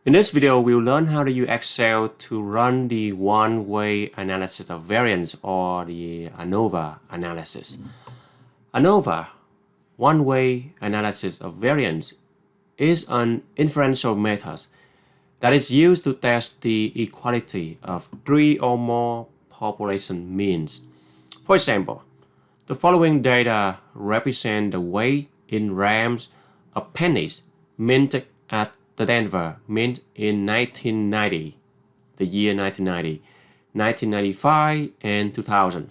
In this video, we'll learn how to use Excel to run the one-way analysis of variance or the Anova analysis. Anova, one-way analysis of variance, is an inferential method that is used to test the equality of three or more population means. For example, the following data represent the weight in grams of pennies minted at the Denver Mint in 1990, the year 1990, 1995, and 2000.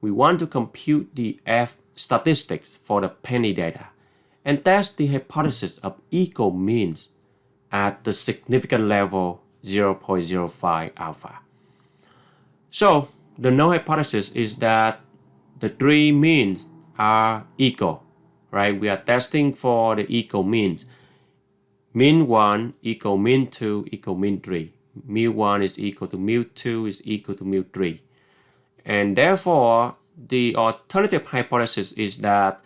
We want to compute the F statistics for the penny data and test the hypothesis of equal means at the significant level 0.05 alpha. So, the null hypothesis is that the three means are equal, right? We are testing for the equal means. Mean 1 equal mean 2 equal mean 3. Mu 1 is equal to mu 2 is equal to mu 3. And therefore, the alternative hypothesis is that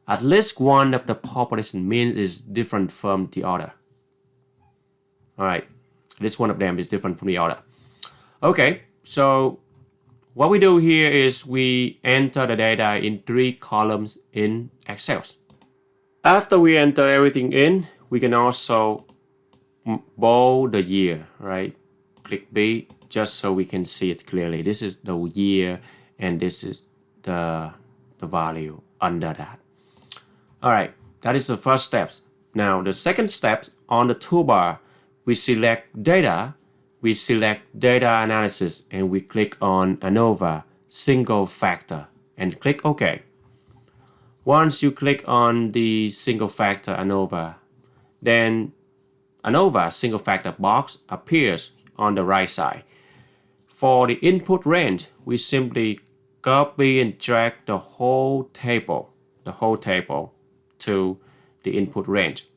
at least one of the population means is different from the other. Alright, at least one of them is different from the other. Okay, so what we do here is we enter the data in three columns in Excel. After we enter everything in, we can also bold the year, right? Click B just so we can see it clearly. This is the year and this is the value under that. Alright, that is the first step. Now the second step, on the toolbar, we select data, we select data analysis, and we click on Anova single factor and click OK. Once you click on the single factor Anova, then Anova single factor box appears on the right side. For the input range, we simply copy and drag the whole table to the input range.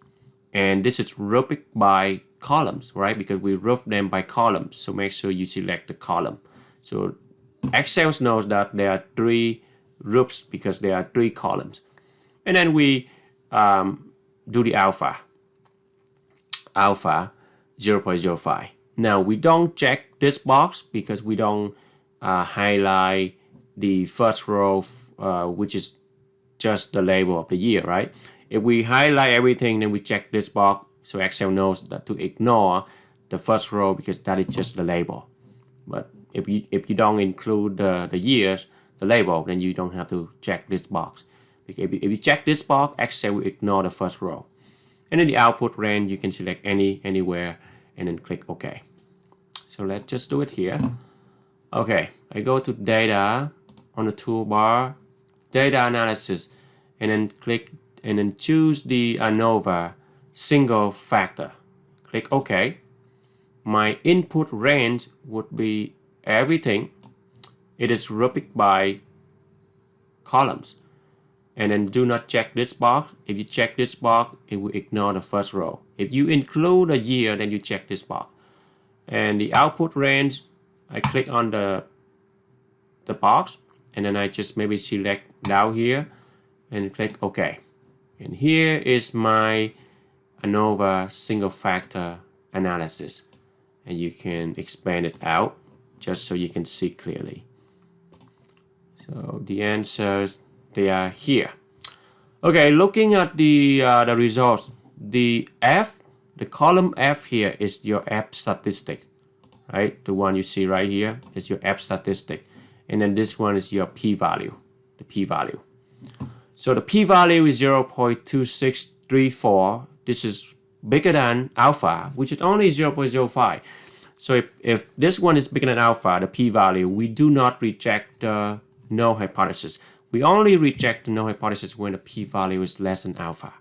And this is grouped by columns, right? Because we group them by columns. So make sure you select the column. So Excel knows that there are three groups because there are three columns. And then we do the alpha 0.05. Now we don't check this box because we don't highlight the first row, which is just the label of the year, right? If we highlight everything, then we check this box, so Excel knows that to ignore the first row because that is just the label. But if you don't include the years, the label, then you don't have to check this box. Because if you check this box, Excel will ignore the first row. And in the output range, you can select anywhere and then click OK. So let's just do it here. Okay, I go to data on the toolbar, data analysis, and then click and then choose the Anova single factor. Click OK. My input range would be everything. It is grouped by columns. And then do not check this box. If you check this box, it will ignore the first row. If you include a year, then you check this box. And the output range, I click on the box, and then I just maybe select down here and click OK. And here is my Anova single factor analysis. And you can expand it out just so you can see clearly. So the answers, they are here. Okay, looking at the results, the column F here is your F statistic, right? The one you see right here is your F statistic, and then this one is your p-value, the p-value. So the p-value is 0.2634. This is bigger than alpha, which is only 0.05. So if this one is bigger than alpha, the p-value, we do not reject the null hypothesis. We only reject the null hypothesis when the p-value is less than alpha.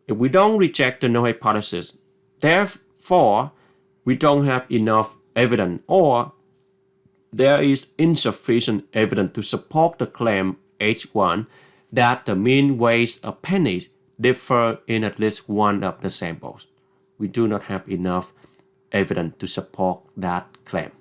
If we don't reject the null hypothesis, therefore, we don't have enough evidence or there is insufficient evidence to support the claim H1 that the mean weights of pennies differ in at least one of the samples. We do not have enough evidence to support that claim.